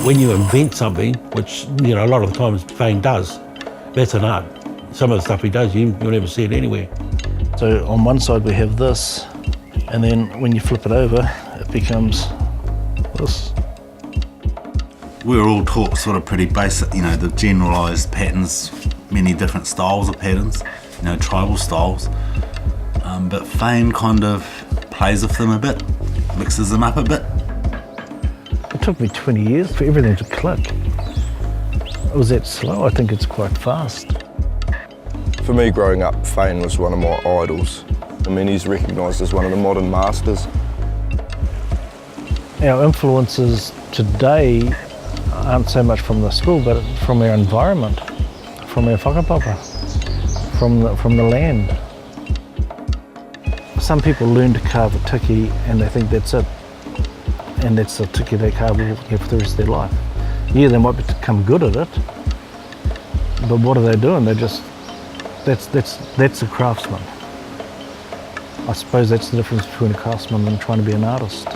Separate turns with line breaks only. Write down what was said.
When you invent something, which a lot of the times Fayne does, that's an art. Some of the stuff he does, you'll never see it anywhere.
So on one side we have this, and then when you flip it over, it becomes this.
We were all taught sort of pretty basic, the generalised patterns, many different styles of patterns, tribal styles. But Fayne kind of plays with them a bit, mixes them up a bit.
It took me 20 years for everything to click. It was that slow. I think it's quite fast.
For me, growing up, Fayne was one of my idols. I mean, he's recognised as one of the modern masters.
Our influences today aren't so much from the school, but from our environment, from our whakapapa, from the land. Some people learn to carve a tiki and they think that's it. And that's the tiki they carve for the rest of their life. Yeah, they might become good at it, but what are they doing? They're just, that's a craftsman. I suppose that's the difference between a craftsman and trying to be an artist.